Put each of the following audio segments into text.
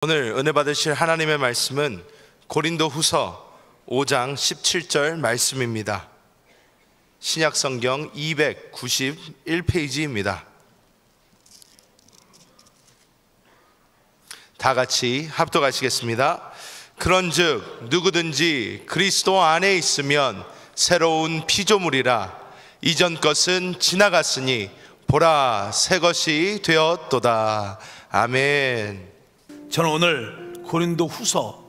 오늘 은혜 받으실 하나님의 말씀은 고린도후서 5장 17절 말씀입니다. 신약성경 291페이지입니다. 다 같이 합독하시겠습니다. 그런즉 누구든지 그리스도 안에 있으면 새로운 피조물이라. 이전 것은 지나갔으니 보라 새 것이 되었도다. 아멘. 저는 오늘 고린도후서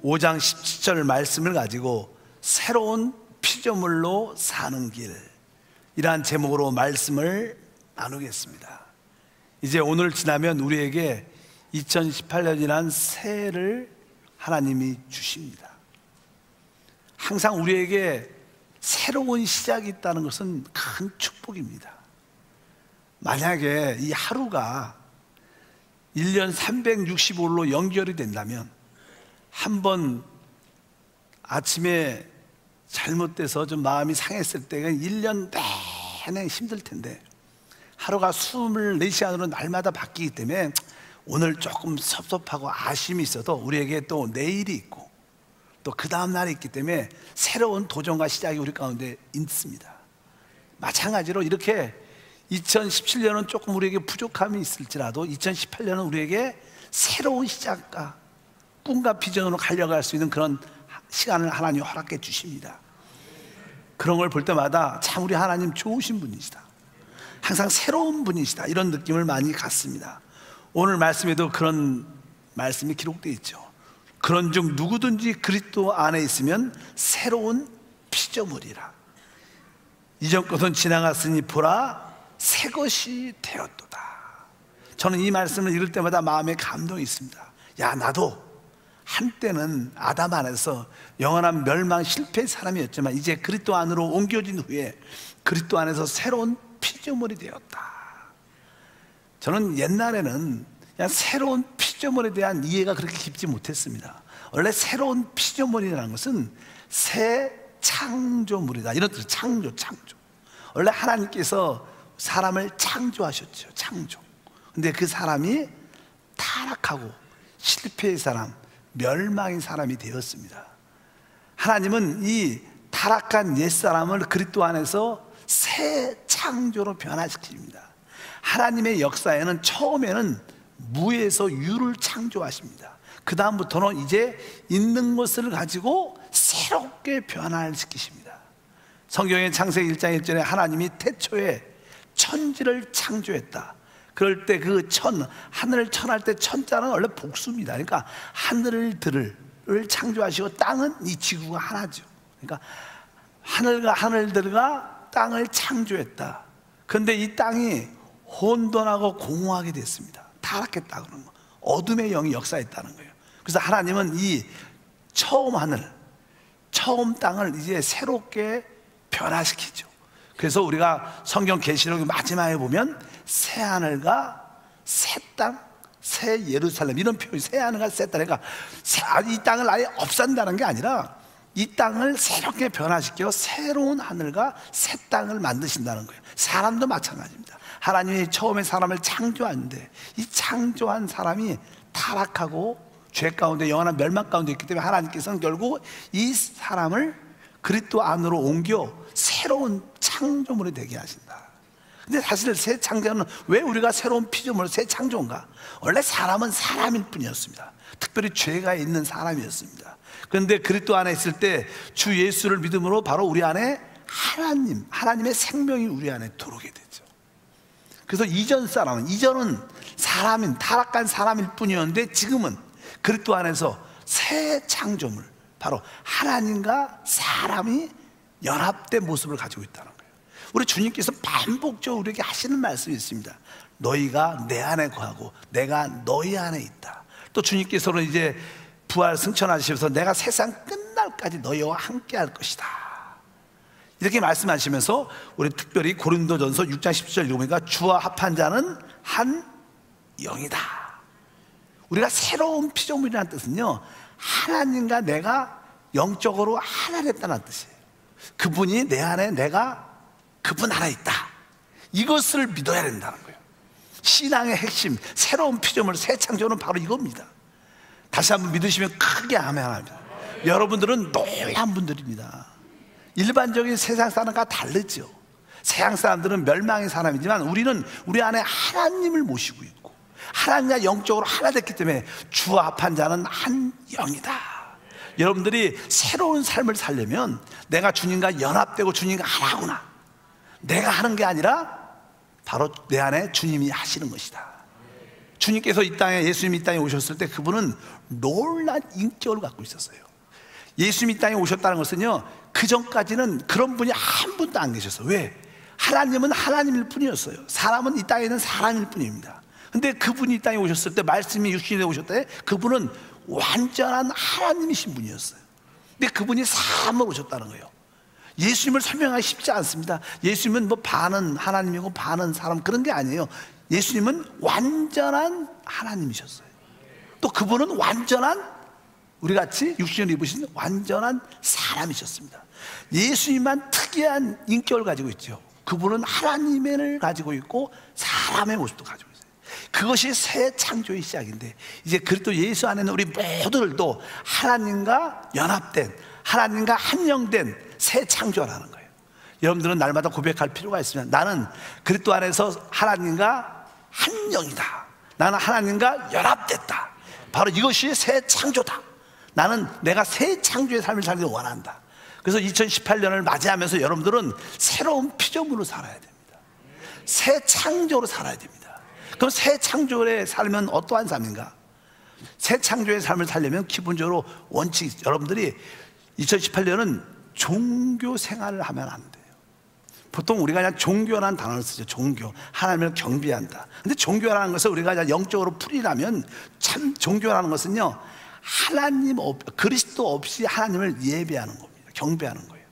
5장 17절 말씀을 가지고 새로운 피조물로 사는 길, 이러한 제목으로 말씀을 나누겠습니다. 이제 오늘 지나면 우리에게 2018년이란 새해를 하나님이 주십니다. 항상 우리에게 새로운 시작이 있다는 것은 큰 축복입니다. 만약에 이 하루가 1년 365일로 연결이 된다면, 한번 아침에 잘못돼서 좀 마음이 상했을 때가 1년 내내 힘들 텐데, 하루가 24시간으로 날마다 바뀌기 때문에 오늘 조금 섭섭하고 아쉬움이 있어도 우리에게 또 내일이 있고 또 그 다음 날이 있기 때문에 새로운 도전과 시작이 우리 가운데 있습니다. 마찬가지로 이렇게 2017년은 조금 우리에게 부족함이 있을지라도 2018년은 우리에게 새로운 시작과 꿈과 비전으로 달려갈 수 있는 그런 시간을 하나님 허락해 주십니다. 그런 걸 볼 때마다 참 우리 하나님 좋으신 분이시다, 항상 새로운 분이시다, 이런 느낌을 많이 갖습니다. 오늘 말씀에도 그런 말씀이 기록되어 있죠. 그런즉 누구든지 그리스도 안에 있으면 새로운 피조물이라. 이전 것은 지나갔으니 보라 새 것이 되었도다. 저는 이 말씀을 읽을 때마다 마음에 감동이 있습니다. 야, 나도 한때는 아담 안에서 영원한 멸망 실패의 사람이었지만 이제 그리스도 안으로 옮겨진 후에 그리스도 안에서 새로운 피조물이 되었다. 저는 옛날에는 그냥 새로운 피조물에 대한 이해가 그렇게 깊지 못했습니다. 원래 새로운 피조물이라는 것은 새 창조물이다, 이런 뜻이에요. 창조. 원래 하나님께서 사람을 창조하셨죠. 창조. 근데 그 사람이 타락하고 실패의 사람, 멸망의 사람이 되었습니다. 하나님은 이 타락한 옛사람을 그리스도 안에서 새 창조로 변화시킵니다. 하나님의 역사에는 처음에는 무에서 유를 창조하십니다. 그 다음부터는 이제 있는 것을 가지고 새롭게 변화시키십니다. 성경의 창세기 1장 1절에 하나님이 태초에 천지를 창조했다. 그럴 때 그 하늘을 천할 때 천자는 원래 복수입니다. 그러니까 하늘들을 창조하시고 땅은 이 지구가 하나죠. 그러니까 하늘과 하늘들과 땅을 창조했다. 그런데 이 땅이 혼돈하고 공허하게 됐습니다. 타락했다 그러는 거, 어둠의 영이 역사했다는 거예요. 그래서 하나님은 이 처음 하늘, 처음 땅을 이제 새롭게 변화시키죠. 그래서 우리가 성경 계시록 마지막에 보면 새 하늘과 새 땅, 새 예루살렘, 이런 표현이, 새 하늘과 새 땅. 그러니까 이 땅을 아예 없앤다는 게 아니라 이 땅을 새롭게 변화시켜 새로운 하늘과 새 땅을 만드신다는 거예요. 사람도 마찬가지입니다. 하나님이 처음에 사람을 창조하는데 이 창조한 사람이 타락하고 죄 가운데 영원한 멸망 가운데 있기 때문에 하나님께서는 결국 이 사람을 그리스도 안으로 옮겨 새로운 창조물이 되게 하신다. 근데 사실 새 창조는, 왜 우리가 새로운 피조물, 새 창조인가? 원래 사람은 사람일 뿐이었습니다. 특별히 죄가 있는 사람이었습니다. 그런데 그리스도 안에 있을 때 주 예수를 믿음으로 바로 우리 안에 하나님의 생명이 우리 안에 들어오게 되죠. 그래서 이전은 타락한 사람일 뿐이었는데 지금은 그리스도 안에서 새 창조물, 바로 하나님과 사람이 연합된 모습을 가지고 있다는 거예요. 우리 주님께서 반복적으로 우리에게 하시는 말씀이 있습니다. 너희가 내 안에 거하고 내가 너희 안에 있다. 또 주님께서는 이제 부활 승천하시면서 내가 세상 끝날까지 너희와 함께 할 것이다, 이렇게 말씀하시면서 우리 특별히 고린도전서 6장 17절 읽어보니까 주와 합한 자는 한 영이다. 우리가 새로운 피조물이라는 뜻은요, 하나님과 내가 영적으로 하나 됐다는 뜻이에요. 그분이 내 안에, 내가 그분 안에 있다, 이것을 믿어야 된다는 거예요. 신앙의 핵심, 새로운 피조물, 새 창조는 바로 이겁니다. 다시 한번 믿으시면 크게 아멘 합니다. 여러분들은 놀란 분들입니다. 일반적인 세상 사람과 다르죠. 세상 사람들은 멸망의 사람이지만 우리는 우리 안에 하나님을 모시고 있고 하나님과 영적으로 하나 됐기 때문에 주 앞한 자는 한 영이다. 여러분들이 새로운 삶을 살려면 내가 주님과 연합되고 주님과 하나구나, 내가 하는 게 아니라 바로 내 안에 주님이 하시는 것이다. 주님께서 이 땅에, 예수님이 이 땅에 오셨을 때 그분은 놀란 인격을 갖고 있었어요. 예수님이 이 땅에 오셨다는 것은요, 그 전까지는 그런 분이 한 분도 안 계셨어요. 왜? 하나님은 하나님일 뿐이었어요. 사람은 이 땅에 있는 사람일 뿐입니다. 근데 그분이 이 땅에 오셨을 때, 말씀이 육신에 오셨을 때 그분은 완전한 하나님이신 분이었어요. 근데 그분이 사람으로 오셨다는 거예요. 예수님을 설명하기 쉽지 않습니다. 예수님은 뭐 반은 하나님이고 반은 사람, 그런 게 아니에요. 예수님은 완전한 하나님이셨어요. 또 그분은 완전한, 우리같이 육신을 입으신 완전한 사람이셨습니다. 예수님만 특이한 인격을 가지고 있죠. 그분은 하나님을 가지고 있고 사람의 모습도 가지고 있어요. 그것이 새 창조의 시작인데, 이제 그리스도 예수 안에는 우리 모두들도 하나님과 연합된, 하나님과 한영된 새 창조라는 거예요. 여러분들은 날마다 고백할 필요가 있습니다. 나는 그리스도 안에서 하나님과 한영이다. 나는 하나님과 연합됐다. 바로 이것이 새 창조다. 나는 내가 새 창조의 삶을 살기를 원한다. 그래서 2018년을 맞이하면서 여러분들은 새로운 피조물로 살아야 됩니다. 새 창조로 살아야 됩니다. 그럼 새 창조에 살면 어떠한 삶인가? 새 창조의 삶을 살려면 기본적으로 원칙, 여러분들이 2018년은 종교 생활을 하면 안 돼요. 보통 우리가 그냥 종교라는 단어를 쓰죠. 종교, 하나님을 경배한다. 근데 종교라는 것을 우리가 그냥 영적으로 풀이라면, 참 종교라는 것은요, 하나님 그리스도 없이 하나님을 예배하는 겁니다. 경배하는 거예요.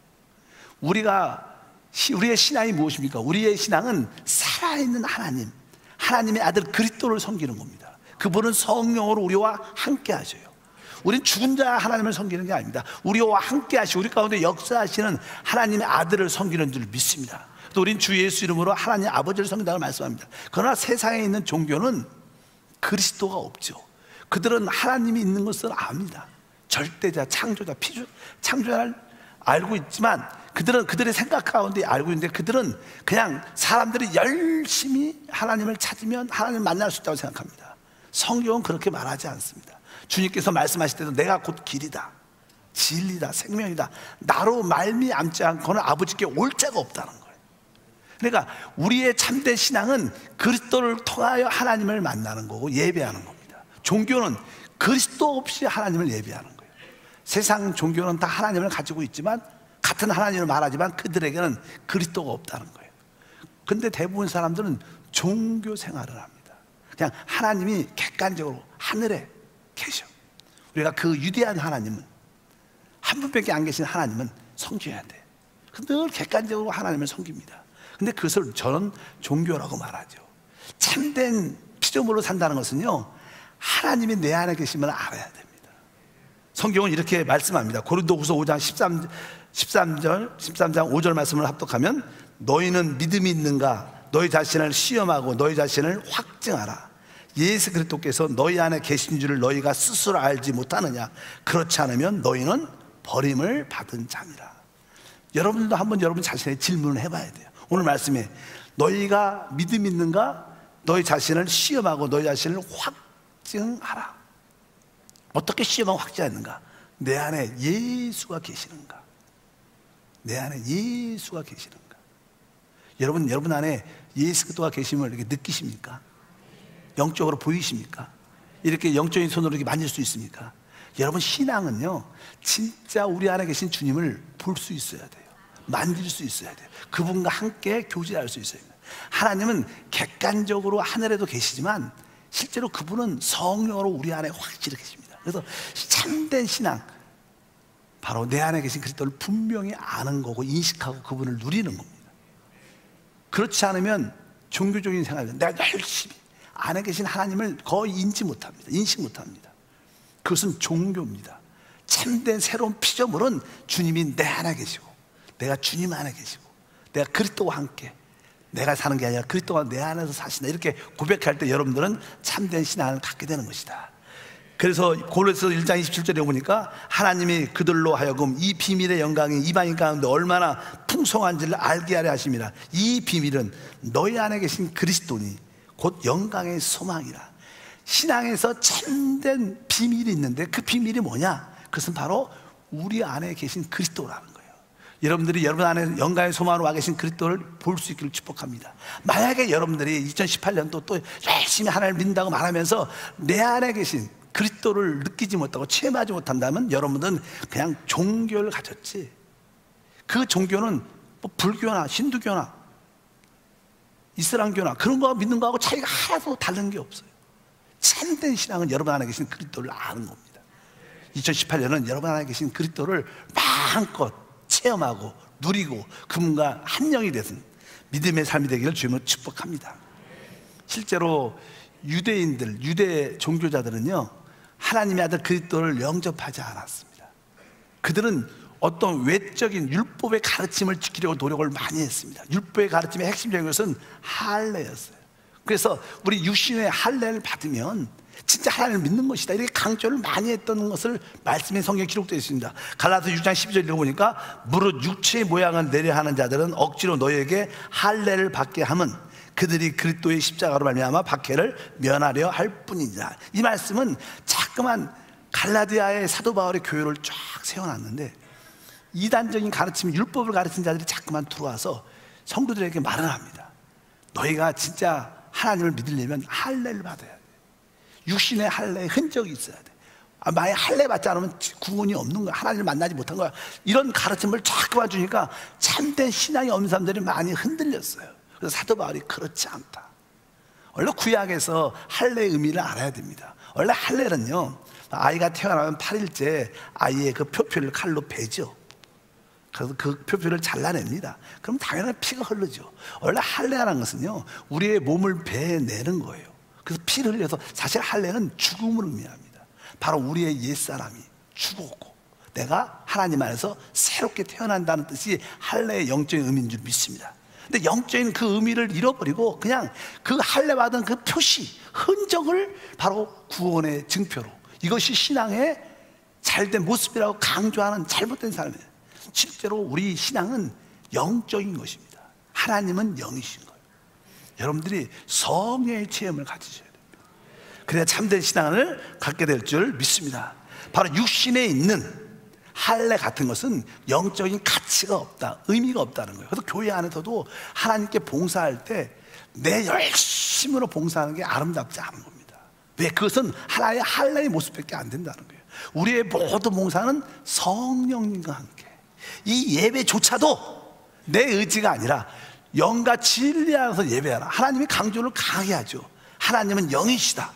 우리의 신앙이 무엇입니까? 우리의 신앙은 살아있는 하나님, 하나님의 아들 그리스도를 섬기는 겁니다. 그분은 성령으로 우리와 함께 하셔요. 우린 죽은 자 하나님을 섬기는 게 아닙니다. 우리와 함께 하시고 우리 가운데 역사하시는 하나님의 아들을 섬기는 줄 믿습니다. 또 우린 주 예수 이름으로 하나님 아버지를 섬긴다고 말씀합니다. 그러나 세상에 있는 종교는 그리스도가 없죠. 그들은 하나님이 있는 것을 압니다. 절대자, 창조자, 창조자를 알고 있지만 그들은 그들의 생각 가운데 알고 있는데, 그들은 그냥 사람들이 열심히 하나님을 찾으면 하나님을 만날 수 있다고 생각합니다. 성경은 그렇게 말하지 않습니다. 주님께서 말씀하실 때도 내가 곧 길이다, 진리다, 생명이다, 나로 말미암지 않고는 아버지께 올 자가 없다는 거예요. 그러니까 우리의 참된 신앙은 그리스도를 통하여 하나님을 만나는 거고 예배하는 겁니다. 종교는 그리스도 없이 하나님을 예배하는 거예요. 세상 종교는 다 하나님을 가지고 있지만, 같은 하나님을 말하지만 그들에게는 그리스도가 없다는 거예요. 근데 대부분 사람들은 종교 생활을 합니다. 그냥 하나님이 객관적으로 하늘에 계셔. 우리가 그 위대한 하나님은, 한 분밖에 안 계신 하나님은 섬겨야 돼. 늘 객관적으로 하나님을 섬깁니다. 근데 그것을 저는 종교라고 말하죠. 참된 피조물로 산다는 것은요, 하나님이 내 안에 계심을 알아야 됩니다. 성경은 이렇게 말씀합니다. 고린도후서 5장 13장 5절 말씀을 합독하면, 너희는 믿음이 있는가? 너희 자신을 시험하고 너희 자신을 확증하라. 예수 그리스도께서 너희 안에 계신 줄을 너희가 스스로 알지 못하느냐? 그렇지 않으면 너희는 버림을 받은 자니라. 여러분들도 한번 여러분 자신의 질문을 해봐야 돼요. 오늘 말씀에 너희가 믿음이 있는가? 너희 자신을 시험하고 너희 자신을 확증하라. 어떻게 시험하고 확증하는가? 내 안에 예수가 계시는가? 내 안에 예수가 계시는가? 여러분 안에 예수 그리스도가 계심을 이렇게 느끼십니까? 영적으로 보이십니까? 이렇게 영적인 손으로 이렇게 만질 수 있습니까? 여러분, 신앙은요, 진짜 우리 안에 계신 주님을 볼 수 있어야 돼요. 만질 수 있어야 돼요. 그분과 함께 교제할 수 있어야 돼요. 하나님은 객관적으로 하늘에도 계시지만 실제로 그분은 성령으로 우리 안에 확실히 계십니다. 그래서 참된 신앙, 바로 내 안에 계신 그리스도를 분명히 아는 거고 인식하고 그분을 누리는 겁니다. 그렇지 않으면 종교적인 생활은 내가 열심히 안에 계신 하나님을 거의 인식 못합니다. 그것은 종교입니다. 참된 새로운 피조물은 주님이 내 안에 계시고 내가 주님 안에 계시고 내가 그리스도와 함께, 내가 사는 게 아니라 그리스도가 내 안에서 사신다, 이렇게 고백할 때 여러분들은 참된 신앙을 갖게 되는 것이다. 그래서 골로새서 1장 27절에 보니까 하나님이 그들로 하여금 이 비밀의 영광이 이방인 가운데 얼마나 풍성한지를 알게 하려 하심이라. 이 비밀은 너희 안에 계신 그리스도니 곧 영광의 소망이라. 신앙에서 참된 비밀이 있는데 그 비밀이 뭐냐? 그것은 바로 우리 안에 계신 그리스도라는 거예요. 여러분들이 여러분 안에 영광의 소망으로 와 계신 그리스도를 볼 수 있기를 축복합니다. 만약에 여러분들이 2018년도 또 열심히 하나님을 믿는다고 말하면서 내 안에 계신 그리스도를 느끼지 못하고 체험하지 못한다면 여러분들은 그냥 종교를 가졌지, 그 종교는 뭐 불교나 힌두교나 이슬람교나 그런 거 믿는 거하고 차이가 하나도 다른 게 없어요. 참된 신앙은 여러분 안에 계신 그리스도를 아는 겁니다. 2018년은 여러분 안에 계신 그리스도를 마음껏 체험하고 누리고 그분과 한 영이 되는 믿음의 삶이 되기를 주님으로 축복합니다. 실제로 유대인들, 유대 종교자들은요, 하나님의 아들 그리스도를 영접하지 않았습니다. 그들은 어떤 외적인 율법의 가르침을 지키려고 노력을 많이 했습니다. 율법의 가르침의 핵심적인 것은 할례였어요. 그래서 우리 육신의 할례를 받으면 진짜 하나님을 믿는 것이다, 이렇게 강조를 많이 했던 것을 말씀의 성경에 기록되어 있습니다. 갈라디아 6장 12절 읽어보니까 무릇 육체의 모양을 내려하는 자들은 억지로 너희에게 할례를 받게 함은 그들이 그리스도의 십자가로 말미암아 박해를 면하려 할 뿐이니라. 이 말씀은 자꾸만 갈라디아의 사도 바울의 교회를 쫙 세워놨는데 이단적인 가르침, 율법을 가르친 자들이 자꾸만 들어와서 성도들에게 말을 합니다. 너희가 진짜 하나님을 믿으려면 할례를 받아야 돼. 육신의 할례의 흔적이 있어야 돼. 만약 할례 받지 않으면 구원이 없는 거야. 하나님을 만나지 못한 거야. 이런 가르침을 자꾸만 주니까 참된 신앙이 없는 사람들이 많이 흔들렸어요. 그래서 사도 바울이 그렇지 않다. 원래 구약에서 할례의 의미를 알아야 됩니다. 원래 할례는요, 아이가 태어나면 8일째 아이의 그 표피를 칼로 베죠. 그래서 그 표피를 잘라냅니다. 그럼 당연히 피가 흐르죠. 원래 할례라는 것은요, 우리의 몸을 베내는 거예요. 그래서 피를 흘려서, 사실 할례는 죽음을 의미합니다. 바로 우리의 옛사람이 죽었고 내가 하나님 안에서 새롭게 태어난다는 뜻이 할례의 영적인 의미인 줄 믿습니다. 근데 영적인 그 의미를 잃어버리고 그냥 그 할례 받은 그 표시, 흔적을 바로 구원의 증표로, 이것이 신앙의 잘된 모습이라고 강조하는 잘못된 삶이에요. 실제로 우리 신앙은 영적인 것입니다. 하나님은 영이신 거예요. 여러분들이 성령의 체험을 가지셔야 됩니다. 그래야 참된 신앙을 갖게 될 줄 믿습니다. 바로 육신에 있는 할례 같은 것은 영적인 가치가 없다, 의미가 없다는 거예요. 그래서 교회 안에서도 하나님께 봉사할 때 내 열심으로 봉사하는 게 아름답지 않은 겁니다. 왜? 그것은 하나의 할례의 모습밖에 안 된다는 거예요. 우리의 모든 봉사는 성령님과 함께, 이 예배조차도 내 의지가 아니라 영과 진리 안에서 예배하라. 하나님이 강조를 강하게 하죠. 하나님은 영이시다.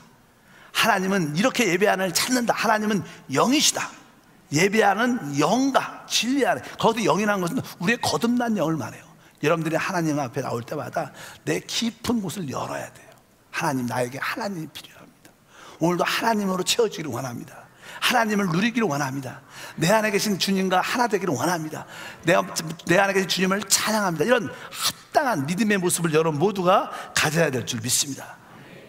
하나님은 이렇게 예배하는 찾는다. 하나님은 영이시다. 예배하는 영과 진리 안에, 거기서 영이라는 것은 우리의 거듭난 영을 말해요. 여러분들이 하나님 앞에 나올 때마다 내 깊은 곳을 열어야 돼요. 하나님, 나에게 하나님이 필요합니다. 오늘도 하나님으로 채워지기를 원합니다. 하나님을 누리기를 원합니다. 내 안에 계신 주님과 하나 되기를 원합니다. 내 안에 계신 주님을 찬양합니다. 이런 합당한 믿음의 모습을 여러분 모두가 가져야 될 줄 믿습니다.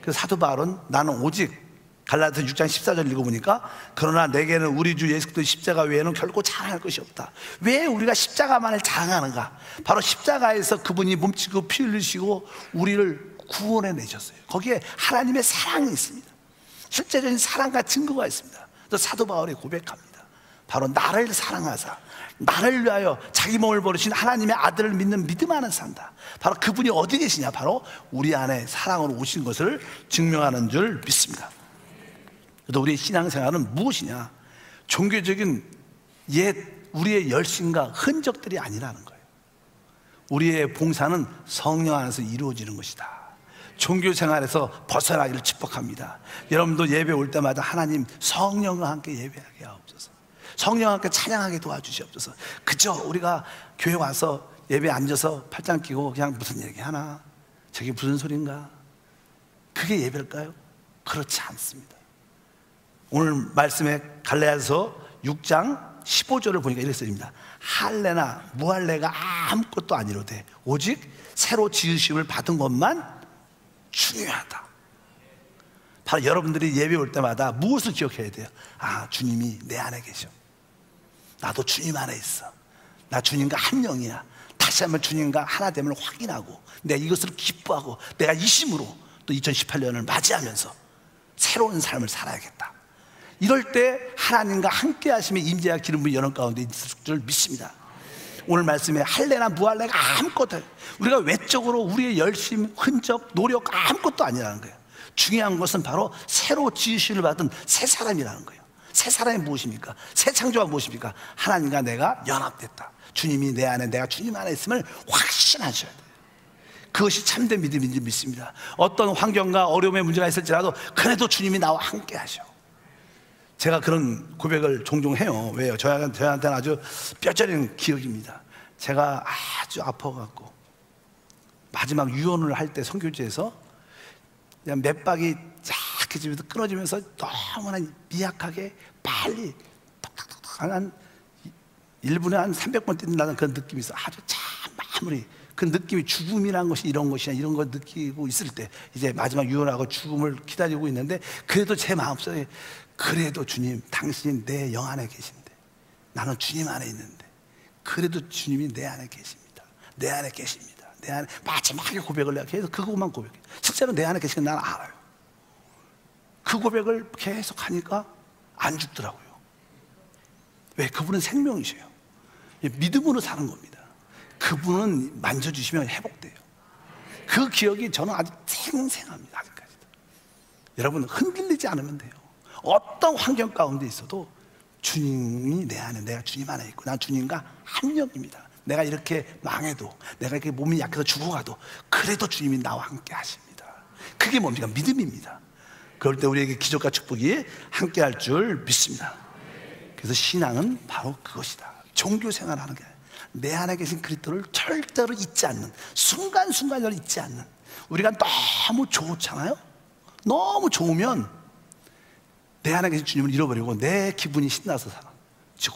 그래서 사도 바울은 나는 오직, 갈라디아 6장 14절 읽어보니까 그러나 내게는 우리 주 예수 그리스도 십자가 외에는 결코 자랑할 것이 없다. 왜 우리가 십자가만을 자랑하는가? 바로 십자가에서 그분이 몸치고 피 흘리시고 우리를 구원해 내셨어요. 거기에 하나님의 사랑이 있습니다. 실제적인 사랑과 증거가 있습니다. 그래서 사도 바울이 고백합니다. 바로 나를 사랑하사 나를 위하여 자기 몸을 버리신 하나님의 아들을 믿는 믿음 안에 산다. 바로 그분이 어디 계시냐? 바로 우리 안에 사랑으로 오신 것을 증명하는 줄 믿습니다. 그래서 우리의 신앙생활은 무엇이냐? 종교적인 옛 우리의 열심과 흔적들이 아니라는 거예요. 우리의 봉사는 성령 안에서 이루어지는 것이다. 종교생활에서 벗어나기를 축복합니다. 여러분도 예배 올 때마다 하나님 성령과 함께 예배하게 하옵소서. 성령과 함께 찬양하게 도와주시옵소서. 그저 우리가 교회 와서 예배 앉아서 팔짱 끼고 그냥 무슨 얘기 하나, 저게 무슨 소린가, 그게 예배일까요? 그렇지 않습니다. 오늘 말씀에 갈라디아서 6장 15절을 보니까 이렇게 써집니다. 할례나 무할례가 아무것도 아니로되 오직 새로 지으심을 받은 것만 중요하다. 바로 여러분들이 예배 올 때마다 무엇을 기억해야 돼요? 아, 주님이 내 안에 계셔. 나도 주님 안에 있어. 나 주님과 한 영이야. 다시 한번 주님과 하나됨을 확인하고 내가 이것을 기뻐하고 내가 이 심으로 또 2018년을 맞이하면서 새로운 삶을 살아야겠다. 이럴 때 하나님과 함께 하심의 임재와 기름 부은 여름 가운데 있을 줄 믿습니다. 오늘 말씀에 할래나 무할래가 아무것도, 우리가 외적으로 우리의 열심, 흔적, 노력 아무것도 아니라는 거예요. 중요한 것은 바로 새로 지으심을 받은 새 사람이라는 거예요. 새 사람이 무엇입니까? 새 창조가 무엇입니까? 하나님과 내가 연합됐다. 주님이 내 안에, 내가 주님 안에 있음을 확신하셔야 돼요. 그것이 참된 믿음인지 믿습니다. 어떤 환경과 어려움의 문제가 있을지라도 그래도 주님이 나와 함께 하셔. 제가 그런 고백을 종종 해요. 왜요? 저한테는 아주 뼈저린 기억입니다. 제가 아주 아파갖고 마지막 유언을 할 때 선교지에서 그냥 맥박이 쫙 끊어지면서 너무나 미약하게 빨리 톡톡톡 한 1분에 한 300번 뛴다는 그런 느낌이 있어. 아주 참 마무리, 그 느낌이 죽음이라는 것이 이런 것이냐 이런 걸 느끼고 있을 때 이제 마지막 유언하고 죽음을 기다리고 있는데, 그래도 제 마음속에 그래도 주님 당신이 내 영 안에 계신데 나는 주님 안에 있는데 그래도 주님이 내 안에 계십니다. 내 안에 계십니다. 내 안에, 마지막에 고백을 내가 계속 그것만 고백해. 실제로 내 안에 계시는 건 나는 알아요. 그 고백을 계속 하니까 안 죽더라고요. 왜? 그분은 생명이셔요. 믿음으로 사는 겁니다. 그분은 만져주시면 회복돼요. 그 기억이 저는 아주 생생합니다. 아직까지도. 여러분, 흔들리지 않으면 돼요. 어떤 환경 가운데 있어도 주님이 내 안에, 내가 주님 안에 있고 난 주님과 한 영입니다. 내가 이렇게 망해도, 내가 이렇게 몸이 약해서 죽어가도 그래도 주님이 나와 함께 하십니다. 그게 뭡니까? 믿음입니다. 그럴 때 우리에게 기적과 축복이 함께 할 줄 믿습니다. 그래서 신앙은 바로 그것이다. 종교 생활하는 게 내 안에 계신 그리스도를 절대로 잊지 않는, 순간순간을 잊지 않는. 우리가 너무 좋잖아요. 너무 좋으면 내 안에 계신 주님을 잃어버리고 내 기분이 신나서 살아.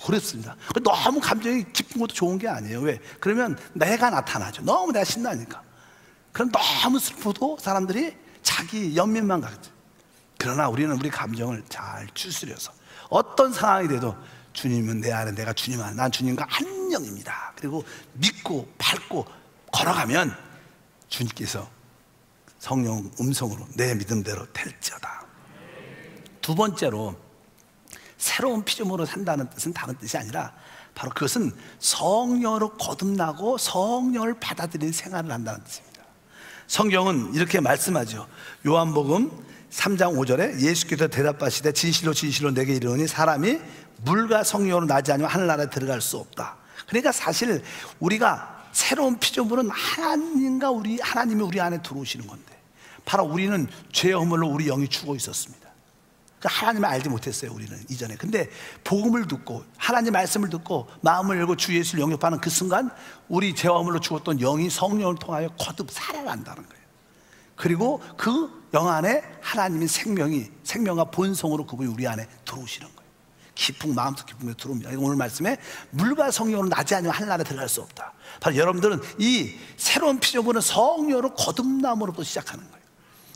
그렇습니다. 너무 감정이 기쁜 것도 좋은 게 아니에요. 왜? 그러면 내가 나타나죠. 너무 내가 신나니까. 그럼 너무 슬퍼도 사람들이 자기 연민만 가겠죠. 그러나 우리는 우리 감정을 잘 추스려서 어떤 상황이 돼도 주님은 내 안에, 내가 주님 안에, 난 주님과 한 영입니다. 그리고 믿고 밟고 걸어가면 주님께서 성령 음성으로 내 믿음대로 될지어다. 두 번째로, 새로운 피조물로 산다는 뜻은 다른 뜻이 아니라 바로 그것은 성령으로 거듭나고 성령을 받아들이는 생활을 한다는 뜻입니다. 성경은 이렇게 말씀하죠. 요한복음 3장 5절에 예수께서 대답하시되 진실로 진실로 내게 이르노니 사람이 물과 성령으로 나지 아니면 하늘나라에 들어갈 수 없다. 그러니까 사실 우리가 새로운 피조물은 하나님이 우리 안에 들어오시는 건데, 바로 우리는 죄의 허물로 우리 영이 죽어 있었습니다. 하나님을 알지 못했어요, 우리는 이전에. 근데 복음을 듣고 하나님 말씀을 듣고 마음을 열고 주 예수를 영접하는 그 순간 우리 죄와 허물로 죽었던 영이 성령을 통하여 거듭 살아난다는 거예요. 그리고 그 영 안에 하나님의 생명과 본성으로 그분이 우리 안에 들어오시는 거예요. 깊은 마음속 깊은 데 들어옵니다. 오늘 말씀에 물과 성령으로 나지 않으면 하늘나라에 들어갈 수 없다. 바로 여러분들은 이 새로운 피조물은 성령으로 거듭남으로부터 시작하는 거예요.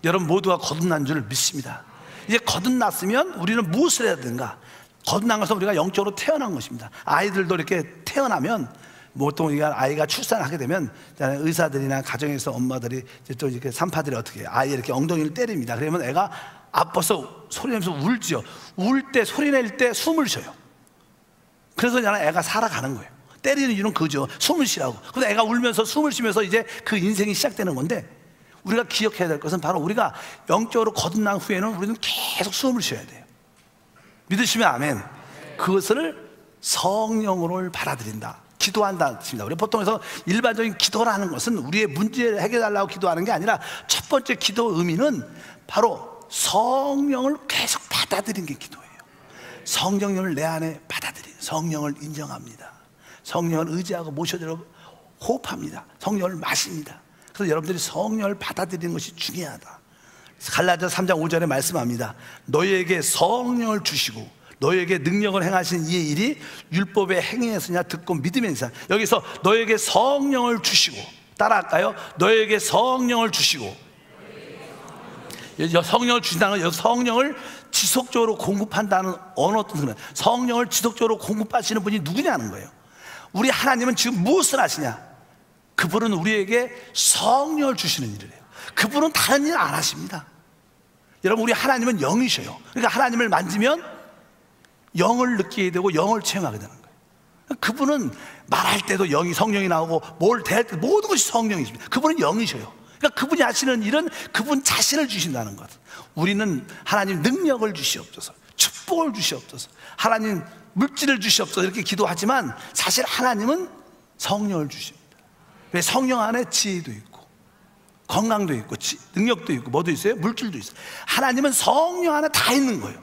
여러분 모두가 거듭난 줄 믿습니다. 이제 거듭났으면 우리는 무엇을 해야 되는가? 거듭난 것은 우리가 영적으로 태어난 것입니다. 아이들도 이렇게 태어나면, 보통 우리가 아이가 출산하게 되면 의사들이나 가정에서 엄마들이 또 이렇게 산파들이 어떻게 해요? 아이 이렇게 엉덩이를 때립니다. 그러면 애가 아파서 소리내면서 울지요. 울 때, 소리 낼 때 숨을 쉬어요. 그래서 애가 살아가는 거예요. 때리는 이유는 그죠. 숨을 쉬라고. 근데 애가 울면서 숨을 쉬면서 이제 그 인생이 시작되는 건데, 우리가 기억해야 될 것은 바로 우리가 영적으로 거듭난 후에는 우리는 계속 숨을 쉬어야 돼요. 믿으시면 아멘. 그것을 성령으로 받아들인다, 기도한다는 뜻입니다. 우리 보통에서 일반적인 기도라는 것은 우리의 문제를 해결하려고 기도하는 게 아니라 첫 번째 기도 의미는 바로 성령을 계속 받아들이는 게 기도예요. 성령을 내 안에 받아들이는, 성령을 인정합니다. 성령을 의지하고 모셔들어 호흡합니다. 성령을 마십니다. 그래서 여러분들이 성령을 받아들이는 것이 중요하다. 갈라디아 3장 5절에 말씀합니다. 너희에게 성령을 주시고 너희에게 능력을 행하신 이의 일이 율법의 행위에서냐 듣고 믿으면서, 여기서 너희에게 성령을 주시고, 따라할까요? 너희에게 성령을 주시고 성령을 주신다는 건 성령을 지속적으로 공급한다는 어느 어떤 소리예요. 성령을 지속적으로 공급하시는 분이 누구냐는 거예요. 우리 하나님은 지금 무엇을 하시냐? 그분은 우리에게 성령을 주시는 일을 해요. 그분은 다른 일 안 하십니다. 여러분, 우리 하나님은 영이셔요. 그러니까 하나님을 만지면 영을 느끼게 되고 영을 체험하게 되는 거예요. 그분은 말할 때도 영이, 성령이 나오고 뭘 대할 때 모든 것이 성령이십니다. 그분은 영이셔요. 그러니까 그분이 하시는 일은 그분 자신을 주신다는 것. 우리는 하나님 능력을 주시옵소서, 축복을 주시옵소서, 하나님 물질을 주시옵소서 이렇게 기도하지만 사실 하나님은 성령을 주십니다. 왜? 성령 안에 지혜도 있고 건강도 있고 능력도 있고 뭐도 있어요? 물질도 있어요. 하나님은 성령 안에 다 있는 거예요.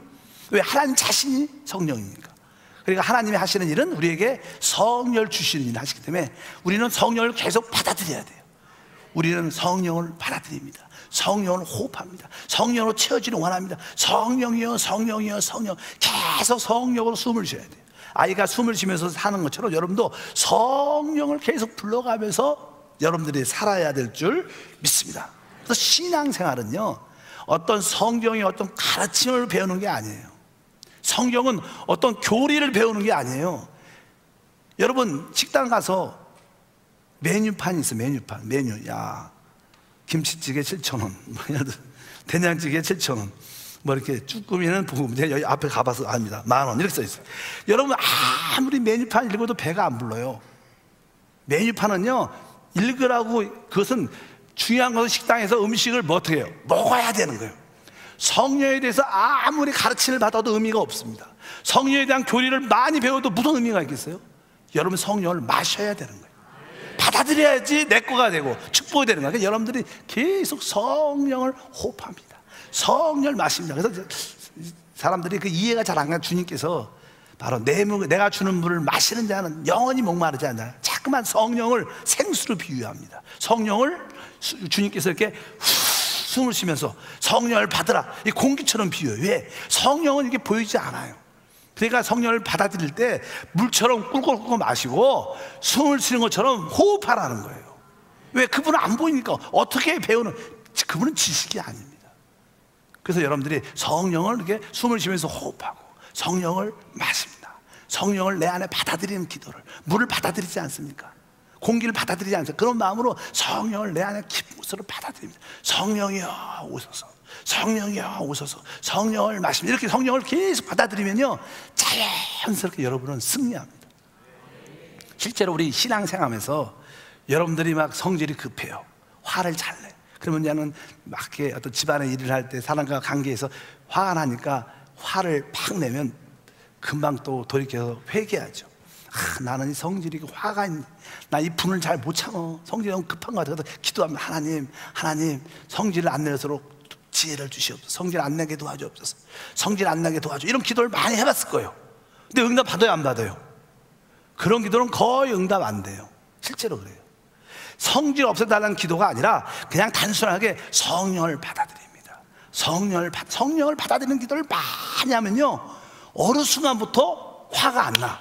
왜? 하나님 자신이 성령이니까. 그러니까 하나님이 하시는 일은 우리에게 성령을 주시는 일을 하시기 때문에 우리는 성령을 계속 받아들여야 돼요. 우리는 성령을 받아들입니다. 성령을 호흡합니다. 성령으로 채워지는 원합니다. 성령이여, 성령이여, 성령. 계속 성령으로 숨을 쉬어야 돼요. 아이가 숨을 쉬면서 사는 것처럼 여러분도 성령을 계속 불러가면서 여러분들이 살아야 될 줄 믿습니다. 그래서 신앙생활은요, 어떤 성경의 어떤 가르침을 배우는 게 아니에요. 성경은 어떤 교리를 배우는 게 아니에요. 여러분, 식당 가서 메뉴판이 있어. 메뉴. 야, 김치찌개 7,000원, 된장찌개 7,000원, 뭐 이렇게 쭈꾸미는 부금. 제가 여기 앞에 가봐서 압니다. 10,000원 이렇게 써 있어요. 여러분, 아무리 메뉴판 읽어도 배가 안 불러요. 메뉴판은요, 읽으라고, 그것은 중요한 것은 식당에서 음식을 뭐 어떻게 해요? 먹어야 되는 거예요. 성령에 대해서 아무리 가르침을 받아도 의미가 없습니다. 성령에 대한 교리를 많이 배워도 무슨 의미가 있겠어요? 여러분, 성령을 마셔야 되는 거예요. 받아들여야지 내 거가 되고 축복이 되는 거예요. 그러니까 여러분들이 계속 성령을 호흡합니다. 성령을 마십니다. 그래서 사람들이 그 이해가 잘 안 가요. 주님께서 바로 내가 주는 물을 마시는 자는 영원히 목마르지 않아요. 자꾸만 성령을 생수로 비유합니다. 성령을 주님께서 이렇게 숨을 쉬면서 성령을 받으라, 이 공기처럼 비유해요. 왜? 성령은 이게 보이지 않아요. 그러니까 성령을 받아들일 때 물처럼 꿀꺽꿀꺽 마시고 숨을 쉬는 것처럼 호흡하라는 거예요. 왜? 그분은 안 보이니까. 어떻게 배우는, 그분은 지식이 아닙니다. 그래서 여러분들이 성령을 이렇게 숨을 쉬면서 호흡하고 성령을 마십니다. 성령을 내 안에 받아들이는 기도를, 물을 받아들이지 않습니까? 공기를 받아들이지 않습니까? 그런 마음으로 성령을 내 안에 깊은 곳으로 받아들입니다. 성령이여 오소서, 성령이여 오소서, 성령을 마십니다. 이렇게 성령을 계속 받아들이면요, 자연스럽게 여러분은 승리합니다. 실제로 우리 신앙생활하면서 여러분들이 막 성질이 급해요. 화를 잘 내. 그러면 나는 막 이렇게 어떤 집안의 일을 할 때 사람과 관계에서 화가 나니까 화를 팍 내면 금방 또 돌이켜서 회개하죠. 나는 이 성질이 화가 있네. 나 이 분을 잘 못 참아. 성질이 너무 급한 것 같아서 기도하면 하나님 성질을 안 내도록 지혜를 주시옵소서. 성질 안 내게 도와주옵소서. 성질 안 나게 도와줘. 이런 기도를 많이 해봤을 거예요. 근데 응답 받아요, 안 받아요? 그런 기도는 거의 응답 안 돼요. 실제로 그래요. 성질 없애달라는 기도가 아니라 그냥 단순하게 성령을 받아들입니다. 성령을 받아들이는 기도를 많이 하면요, 어느 순간부터 화가 안 나.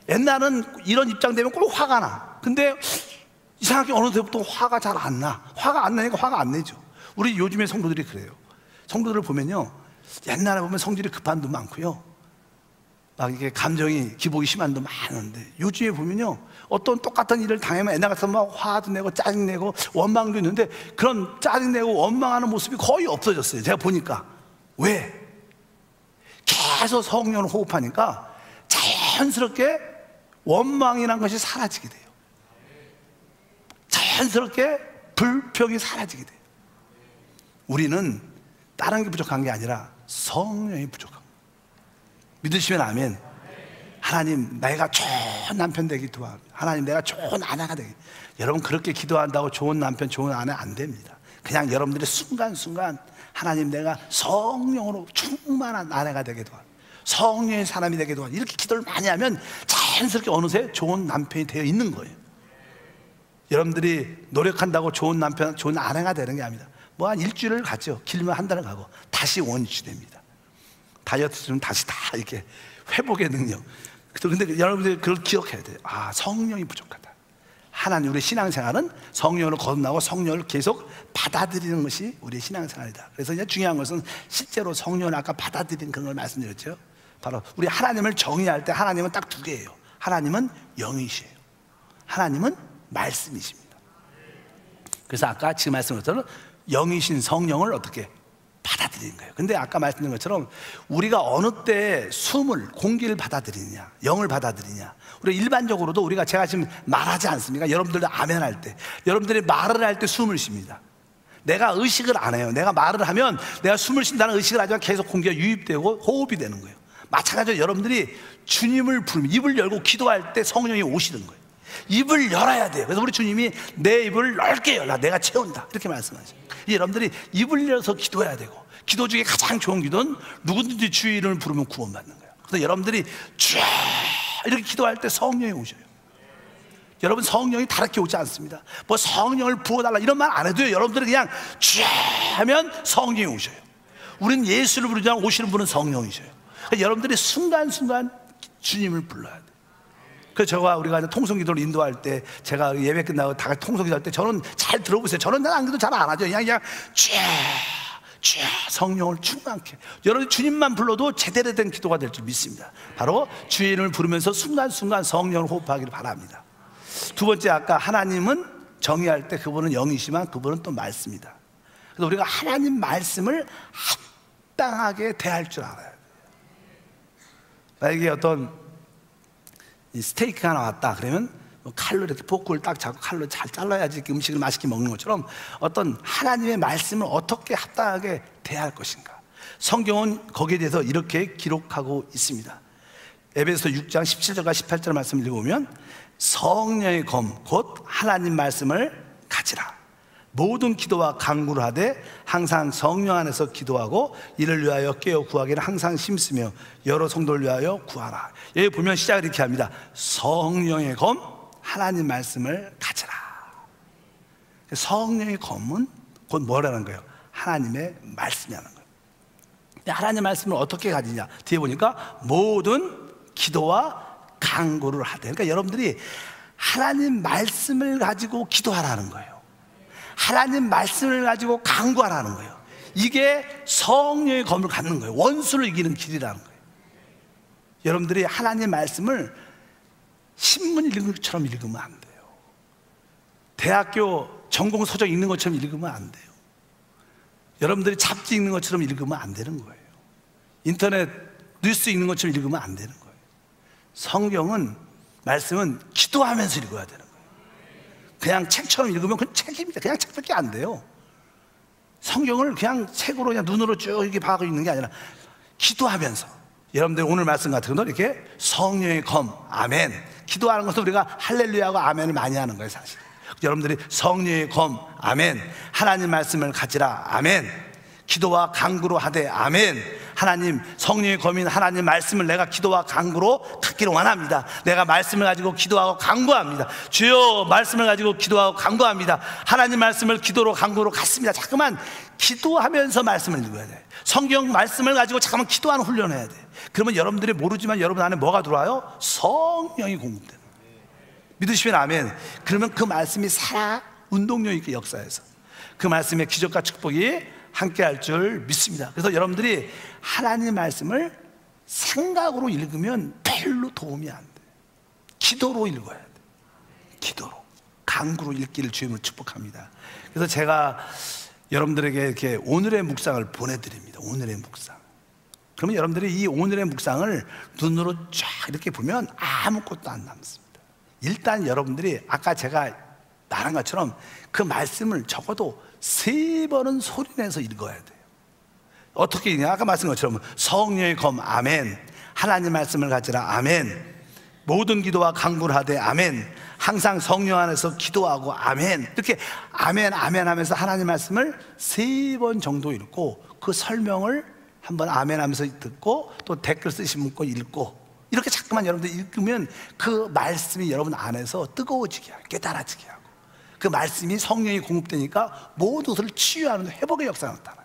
옛날은 이런 입장 되면 꼭 화가 나. 근데 이상하게 어느 때부터 화가 잘 안 나. 화가 안 나니까 화가 안 내죠. 우리 요즘의 성도들이 그래요. 성도들을 보면요, 옛날에 보면 성질이 급한 분 많고요, 막 이게 감정이 기복이 심한 분 많은데, 요즘에 보면요, 어떤 똑같은 일을 당하면 옛날 같으면 막 화도 내고 짜증내고 원망도 있는데 그런 짜증내고 원망하는 모습이 거의 없어졌어요. 제가 보니까. 왜? 계속 성령을 호흡하니까 자연스럽게 원망이라는 것이 사라지게 돼요. 자연스럽게 불평이 사라지게 돼요. 우리는 다른 게 부족한 게 아니라 성령이 부족합니다. 믿으시면 아멘. 하나님, 내가 좋은 남편 되기 도와합니다. 하나님, 내가 좋은 아내가 되기. 여러분, 그렇게 기도한다고 좋은 남편, 좋은 아내 안 됩니다. 그냥 여러분들이 순간순간 하나님, 내가 성령으로 충만한 아내가 되게 도와합니다. 성령의 사람이 되게 도와합니다. 이렇게 기도를 많이 하면 자연스럽게 어느새 좋은 남편이 되어 있는 거예요. 여러분들이 노력한다고 좋은 남편, 좋은 아내가 되는 게 아닙니다. 뭐 한 일주일을 가죠. 길면 한 달을 가고 다시 원위치 됩니다. 다이어트 좀 다시 다 이렇게 회복의 능력. 근데 여러분들이 그걸 기억해야 돼요. 아, 성령이 부족하다. 하나님, 우리의 신앙생활은 성령으로 거듭나고 성령을 계속 받아들이는 것이 우리의 신앙생활이다. 그래서 이제 중요한 것은 실제로 성령을 아까 받아들이는 그런 걸 말씀드렸죠. 바로 우리 하나님을 정의할 때 하나님은 딱 두 개예요. 하나님은 영이시에요. 하나님은 말씀이십니다. 그래서 아까 지금 말씀드린 것처럼 영이신 성령을 어떻게 받아들이는 거예요. 근데 아까 말씀드린 것처럼 우리가 어느 때 숨을, 공기를 받아들이느냐, 영을 받아들이냐. 우리가 일반적으로도 우리가 제가 지금 말하지 않습니까? 여러분들도 아멘 할 때, 여러분들이 말을 할 때 숨을 쉽니다. 내가 의식을 안 해요. 내가 말을 하면 내가 숨을 쉰다는 의식을 하지만 계속 공기가 유입되고 호흡이 되는 거예요. 마찬가지로 여러분들이 주님을 부르면, 입을 열고 기도할 때 성령이 오시는 거예요. 입을 열어야 돼요. 그래서 우리 주님이 내 입을 넓게 열라, 내가 채운다, 이렇게 말씀하죠. 여러분들이 입을 열어서 기도해야 되고, 기도 중에 가장 좋은 기도는 누구든지 주의 이름을 부르면 구원받는 거예요. 그래서 여러분들이 쫙 이렇게 기도할 때 성령이 오셔요. 여러분, 성령이 다르게 오지 않습니다. 뭐 성령을 부어달라 이런 말 안 해도요, 여러분들이 그냥 쫙 하면 성령이 오셔요. 우리는 예수를 부르지만 오시는 분은 성령이셔요. 그러니까 여러분들이 순간순간 주님을 불러야 돼요. 그래서 우리가 통성기도를 인도할 때, 제가 예배 끝나고 다 같이 통성기도 할 때 저는 잘 들어보세요. 저는 안 그래도 잘 안 하죠. 그냥 쫙 성령을 충만케. 여러분, 주님만 불러도 제대로 된 기도가 될 줄 믿습니다. 바로 주의 이름을 부르면서 순간순간 성령을 호흡하기를 바랍니다. 두 번째, 아까 하나님은 정의할 때 그분은 영이시지만 그분은 또 말씀이다. 그래서 우리가 하나님 말씀을 합당하게 대할 줄 알아야 돼요. 만약에 어떤 스테이크가 나왔다 그러면 칼로 이렇게 포크를 딱 잡고 칼로 잘 잘라야지 음식을 맛있게 먹는 것처럼 어떤 하나님의 말씀을 어떻게 합당하게 대할 것인가, 성경은 거기에 대해서 이렇게 기록하고 있습니다. 에베소 6장 17절과 18절 말씀을 읽어보면, 성령의 검 곧 하나님 말씀을 가지라. 모든 기도와 간구를 하되 항상 성령 안에서 기도하고 이를 위하여 깨어 구하기를 항상 힘쓰며 여러 성도를 위하여 구하라. 여기 보면 시작을 이렇게 합니다. 성령의 검, 하나님 말씀을 가지라. 성령의 검은 곧 뭐라는 거예요? 하나님의 말씀이라는 거예요. 하나님 말씀을 어떻게 가지냐, 뒤에 보니까 모든 기도와 간구를 하되. 그러니까 여러분들이 하나님 말씀을 가지고 기도하라는 거예요. 하나님 말씀을 가지고 간구하라는 거예요. 이게 성령의 검을 갖는 거예요. 원수를 이기는 길이라는 거예요. 여러분들이 하나님 말씀을 신문 읽는 것처럼 읽으면 안 돼요. 대학교 전공 서적 읽는 것처럼 읽으면 안 돼요. 여러분들이 잡지 읽는 것처럼 읽으면 안 되는 거예요. 인터넷 뉴스 읽는 것처럼 읽으면 안 되는 거예요. 성경은, 말씀은 기도하면서 읽어야 되는 거예요. 그냥 책처럼 읽으면 그건 책입니다. 그냥 책밖에 안 돼요. 성경을 그냥 책으로 그냥 눈으로 쭉 이렇게 봐가고 있는 게 아니라 기도하면서. 여러분들 오늘 말씀 같은 건 이렇게 성령의 검, 아멘. 기도하는 것은 우리가 할렐루야하고 아멘을 많이 하는 거예요, 사실. 여러분들이 성령의 검, 아멘. 하나님 말씀을 가지라, 아멘. 기도와 간구로 하되, 아멘. 하나님, 성령의 검인 하나님 말씀을 내가 기도와 간구로 갖기를 원합니다. 내가 말씀을 가지고 기도하고 간구합니다. 주여, 말씀을 가지고 기도하고 간구합니다. 하나님 말씀을 기도로 간구로 갖습니다. 자꾸만 기도하면서 말씀을 읽어야 돼. 성경 말씀을 가지고 잠깐만 기도하는 훈련을 해야 돼. 그러면 여러분들이 모르지만 여러분 안에 뭐가 들어와요? 성령이 공급되는 거예요. 믿으시면 아멘. 그러면 그 말씀이 살아 운동력 있게 역사해서 그 말씀의 기적과 축복이 함께 할 줄 믿습니다. 그래서 여러분들이 하나님 말씀을 생각으로 읽으면 별로 도움이 안 돼요. 기도로 읽어야 돼요. 기도로, 간구로 읽기를 주님으로 축복합니다. 그래서 제가 여러분들에게 이렇게 오늘의 묵상을 보내드립니다. 오늘의 묵상. 그러면 여러분들이 이 오늘의 묵상을 눈으로 쫙 이렇게 보면 아무것도 안 남습니다. 일단 여러분들이 아까 제가 말한 것처럼 그 말씀을 적어도 3번은 소리내서 읽어야 돼요. 어떻게 읽냐? 아까 말씀한 것처럼 성령의 검, 아멘. 하나님 말씀을 가지라, 아멘. 모든 기도와 간구를 하되, 아멘. 항상 성령 안에서 기도하고, 아멘. 이렇게 아멘, 아멘 하면서 하나님 말씀을 3번 정도 읽고, 그 설명을 한번 아멘 하면서 듣고, 또 댓글 쓰신 분 거 읽고, 이렇게 자꾸만 여러분들 읽으면 그 말씀이 여러분 안에서 뜨거워지게 하고 깨달아지게 하고, 그 말씀이 성령이 공급되니까 모든 것을 치유하는 회복의 역사가 나타나요.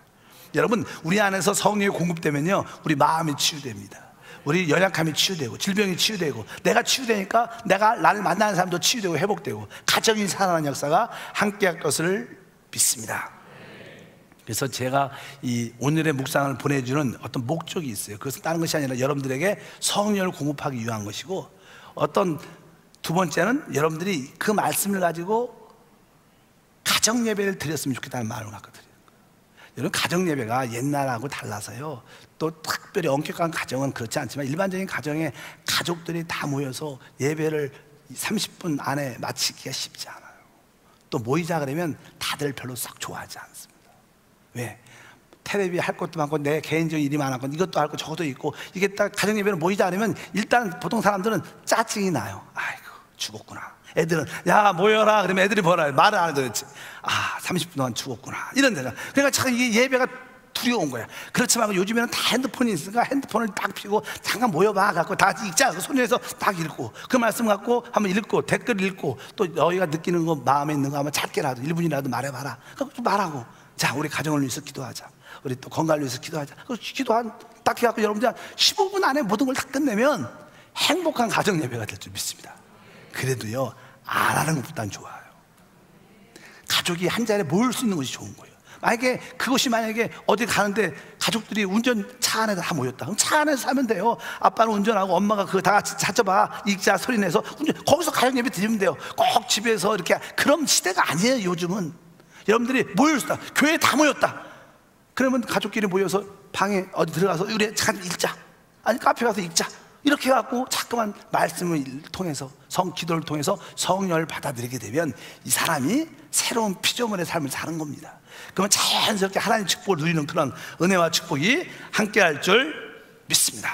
여러분, 우리 안에서 성령이 공급되면요, 우리 마음이 치유됩니다. 우리 연약함이 치유되고 질병이 치유되고 내가 치유되니까 내가 나를 만나는 사람도 치유되고 회복되고 가정이 살아나는 역사가 함께할 것을 믿습니다. 그래서 제가 이 오늘의 묵상을 보내주는 어떤 목적이 있어요. 그것은 다른 것이 아니라 여러분들에게 성령을 공급하기 위한 것이고, 어떤 두 번째는 여러분들이 그 말씀을 가지고 가정 예배를 드렸으면 좋겠다는 마음을 갖고 드려요. 여러분, 가정 예배가 옛날하고 달라서요, 또 특별히 엄격한 가정은 그렇지 않지만 일반적인 가정에 가족들이 다 모여서 예배를 30분 안에 마치기가 쉽지 않아요. 또 모이자 그러면 다들 별로 썩 좋아하지 않습니다. 왜? 텔레비 할 것도 많고 내 개인적인 일이 많았고 이것도 할 거 저것도 있고, 이게 딱 가정 예배를 모이자 그러면 일단 보통 사람들은 짜증이 나요. 아이고 죽었구나. 애들은 야 모여라 그러면 애들이 뭐라 말을 안 해도 그렇지. 아 30분 동안 죽었구나 이런 데가. 그러니까 참 이게 예배가 두려운 거야. 그렇지 말고 요즘에는 다 핸드폰이 있으니까 핸드폰을 딱 피고 잠깐 모여봐 갖고 다 같이 읽자. 손에서 딱 읽고 그 말씀 갖고 한번 읽고 댓글 읽고, 또 너희가 느끼는 거 마음에 있는 거 한번 짧게라도 1분이라도 말해봐라. 그럼 말하고, 자 우리 가정을 위해서 기도하자. 우리 또 건강을 위해서 기도하자. 그 기도한 딱 해갖고 여러분들 한 15분 안에 모든 걸 다 끝내면 행복한 가정 예배가 될 줄 믿습니다. 그래도요 안 하는 것보단 좋아요. 가족이 한 자리에 모일 수 있는 것이 좋은 거예요. 만약에 그것이 만약에 어디 가는데 가족들이 운전 차 안에 다 모였다. 그럼 차 안에서 하면 돼요. 아빠는 운전하고 엄마가 그거 다 같이 찾아봐 읽자 소리 내서 거기서 가정 예배 드리면 돼요. 꼭 집에서 이렇게. 그런 시대가 아니에요. 요즘은 여러분들이 모였다. 교회에 다 모였다. 그러면 가족끼리 모여서 방에 어디 들어가서 우리 잠깐 읽자. 아니 카페 가서 읽자. 이렇게 해갖고 자꾸만 말씀을 통해서 기도를 통해서 성령을 받아들이게 되면 이 사람이 새로운 피조물의 삶을 사는 겁니다. 그러면 자연스럽게 하나님의 축복을 누리는 그런 은혜와 축복이 함께할 줄 믿습니다.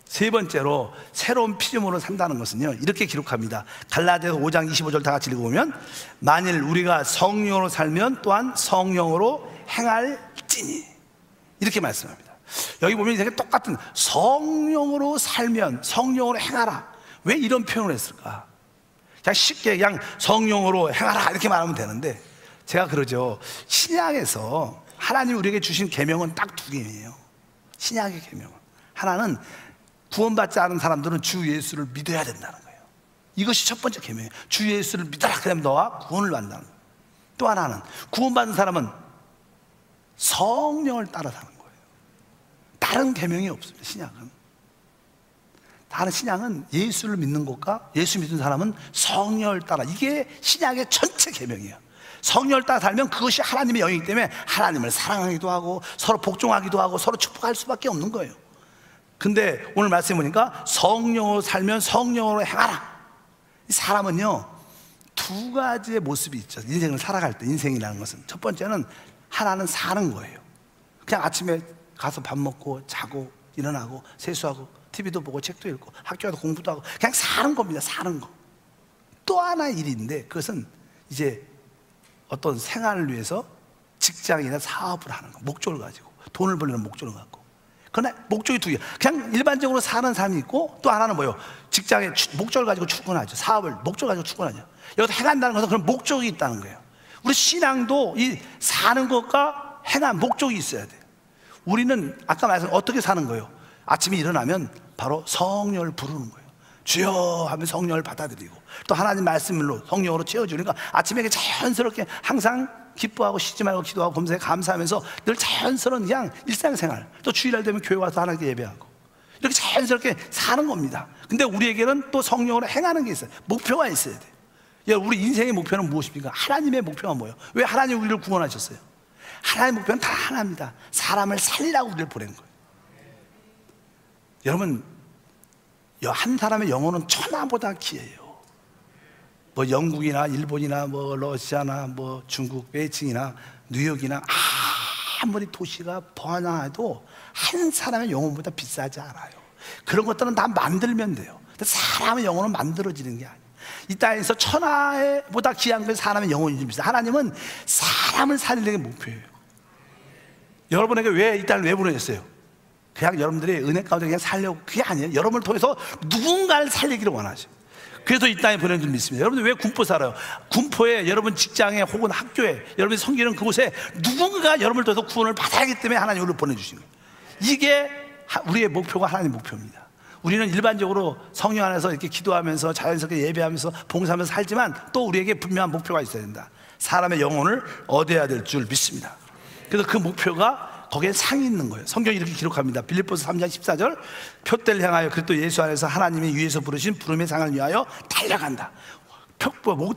세 번째로 새로운 피조물을 산다는 것은요, 이렇게 기록합니다. 갈라디아서 5장 25절 다 같이 읽어보면, 만일 우리가 성령으로 살면 또한 성령으로 행할지니, 이렇게 말씀합니다. 여기 보면 되게 똑같은, 성령으로 살면 성령으로 행하라. 왜 이런 표현을 했을까? 그냥 쉽게 그냥 성령으로 행하라 이렇게 말하면 되는데, 제가 그러죠. 신약에서 하나님이 우리에게 주신 계명은 딱 두 개예요. 신약의 계명은, 하나는 구원받지 않은 사람들은 주 예수를 믿어야 된다는 거예요. 이것이 첫 번째 계명이에요. 주 예수를 믿어라. 그러면 너와 구원을 받는다는 거예요. 또 하나는 구원받은 사람은 성령을 따라 사는 거예요. 다른 계명이 없습니다. 신약은. 다른 신약은 예수를 믿는 것과 예수 믿는 사람은 성령을 따라, 이게 신약의 전체 계명이에요. 성령을 따라 살면 그것이 하나님의 영이기 때문에 하나님을 사랑하기도 하고 서로 복종하기도 하고 서로 축복할 수밖에 없는 거예요. 근데 오늘 말씀해 보니까 성령으로 살면 성령으로 행하라. 이 사람은요 두 가지의 모습이 있죠. 인생을 살아갈 때. 인생이라는 것은 첫 번째는 하나는 사는 거예요. 그냥 아침에 가서 밥 먹고 자고 일어나고 세수하고 TV도 보고 책도 읽고 학교 가서 공부도 하고 그냥 사는 겁니다. 사는 거. 또 하나의 일인데 그것은 이제 어떤 생활을 위해서 직장이나 사업을 하는 거, 목적을 가지고 돈을 벌려는 목적을 갖고. 그러나 목적이 두 개. 그냥 일반적으로 사는 사람이 있고, 또 하나는 뭐예요? 직장에 목적을 가지고 출근하죠. 사업을 목적을 가지고 출근하죠. 여기서 행한다는 것은 그런 목적이 있다는 거예요. 우리 신앙도 이 사는 것과 행한 목적이 있어야 돼요. 우리는 아까 말씀드린 어떻게 사는 거예요? 아침에 일어나면 바로 성령을 부르는 거예요. 주여 하면 성령을 받아들이고, 또 하나님 말씀으로 성령으로 채워주니까 아침에 자연스럽게 항상 기뻐하고 쉬지 말고 기도하고 범사에 감사하면서 늘 자연스러운 그냥 일상생활, 또 주일날 되면 교회 와서 하나님께 예배하고 이렇게 자연스럽게 사는 겁니다. 근데 우리에게는 또 성령으로 행하는 게 있어요. 목표가 있어야 돼요. 우리 인생의 목표는 무엇입니까? 하나님의 목표가 뭐예요? 왜 하나님 우리를 구원하셨어요? 하나님의 목표는 다 하나입니다. 사람을 살리라고 우리를 보낸 거예요. 여러분, 한 사람의 영혼은 천하보다 귀해요. 뭐 영국이나 일본이나 뭐 러시아나 뭐 중국 베이징이나 뉴욕이나 아무리 도시가 번화해도 한 사람의 영혼보다 비싸지 않아요. 그런 것들은 다 만들면 돼요. 근데 사람의 영혼은 만들어지는 게 아니에요. 이 땅에서 천하보다 귀한 건 사람의 영혼이 좀 비싸요. 하나님은 사람을 살리는 게 목표예요. 여러분에게 왜 이 땅을 왜 보내셨어요? 그냥 여러분들이 은혜 가운데 그냥 살려고, 그게 아니에요. 여러분을 통해서 누군가를 살리기를 원하죠. 그래서 이 땅에 보낸 줄 믿습니다. 여러분들 왜 군포 살아요? 군포에, 여러분 직장에 혹은 학교에, 여러분이 섬기는 그곳에 누군가 여러분을 통해서 구원을 받아야 하기 때문에 하나님 우리를 보내주신 거예요. 이게 우리의 목표가 하나님 목표입니다. 우리는 일반적으로 성령 안에서 이렇게 기도하면서 자연스럽게 예배하면서 봉사하면서 살지만 또 우리에게 분명한 목표가 있어야 된다. 사람의 영혼을 얻어야 될 줄 믿습니다. 그래서 그 목표가 거기에 상이 있는 거예요. 성경이 이렇게 기록합니다. 빌립보서 3장 14절, 표대를 향하여 그리스도 예수 안에서 하나님이 위에서 부르신 부름의 상을 위하여 달려간다.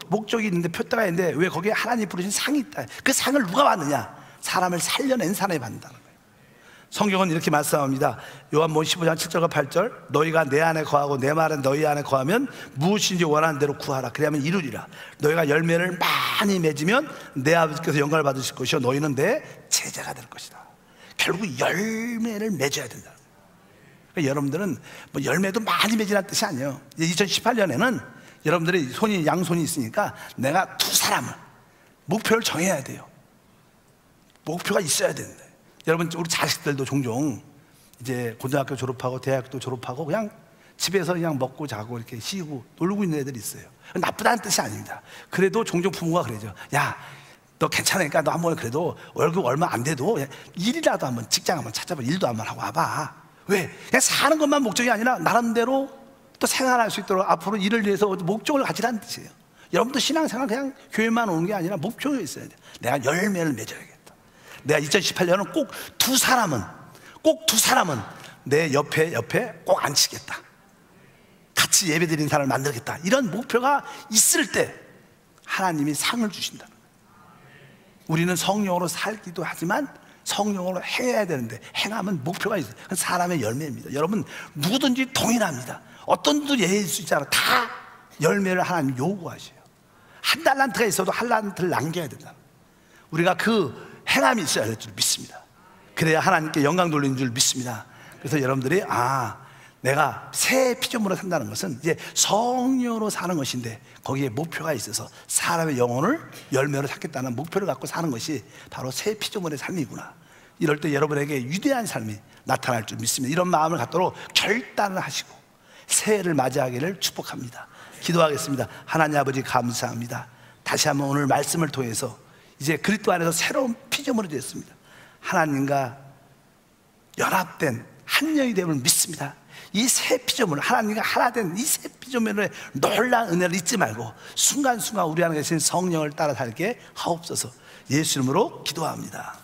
목적이 있는데 표대가 있는데 왜 거기에 하나님이 부르신 상이 있다. 그 상을 누가 받느냐? 사람을 살려낸 사람이 받는다는 거예요. 성경은 이렇게 말씀합니다. 요한복음 15장 7절과 8절, 너희가 내 안에 거하고 내 말은 너희 안에 거하면 무엇인지 원하는 대로 구하라. 그래야만 이루리라. 너희가 열매를 많이 맺으면 내 아버지께서 영광을 받으실 것이요 너희는 내 제자가 될 것이다. 결국 열매를 맺어야 된다. 그러니까 여러분들은 뭐 열매도 많이 맺으라는 뜻이 아니에요. 2018년에는 여러분들이 양손이 있으니까 내가 두 사람을 목표를 정해야 돼요. 목표가 있어야 된다. 여러분, 우리 자식들도 종종 이제 고등학교 졸업하고 대학도 졸업하고 그냥 집에서 그냥 먹고 자고 이렇게 쉬고 놀고 있는 애들이 있어요. 나쁘다는 뜻이 아닙니다. 그래도 종종 부모가 그러죠. 야, 너 괜찮으니까 너 한번 그래도 월급 얼마 안 돼도 일이라도 한번 직장 한번 찾아봐. 일도 한번 하고 와봐. 왜? 그냥 사는 것만 목적이 아니라 나름대로 또 생활할 수 있도록 앞으로 일을 위해서 목적을 가지라는 뜻이에요. 여러분도 신앙생활 그냥 교회만 오는 게 아니라 목표가 있어야 돼. 내가 열매를 맺어야겠다. 내가 2018년은 꼭 두 사람은 내 옆에 꼭 앉히겠다. 같이 예배드리는 사람을 만들겠다. 이런 목표가 있을 때 하나님이 상을 주신다. 우리는 성령으로 살기도 하지만 성령으로 행해야 되는데 행하면 목표가 있어요. 그건 사람의 열매입니다. 여러분, 누구든지 동일합니다. 어떤 분도 예일 수 있잖아요. 다 열매를 하나님 요구하셔요. 한 달란트가 있어도 한 달란트를 남겨야 된다. 우리가 그 행함이 있어야 될 줄 믿습니다. 그래야 하나님께 영광 돌리는 줄 믿습니다. 그래서 여러분들이 내가 새 피조물로 산다는 것은 이제 성령으로 사는 것인데 거기에 목표가 있어서 사람의 영혼을 열매로 삼겠다는 목표를 갖고 사는 것이 바로 새 피조물의 삶이구나. 이럴 때 여러분에게 위대한 삶이 나타날 줄 믿습니다. 이런 마음을 갖도록 결단을 하시고 새해를 맞이하기를 축복합니다. 기도하겠습니다. 하나님 아버지, 감사합니다. 다시 한번 오늘 말씀을 통해서 이제 그리스도 안에서 새로운 피조물이 됐습니다. 하나님과 연합된 한 영이 됨을 믿습니다. 이 새 피조물, 하나님과 하나 된 이 새 피조물의 놀라운 은혜를 잊지 말고 순간순간 우리 안에 계신 성령을 따라 살게 하옵소서. 예수 이름으로 기도합니다.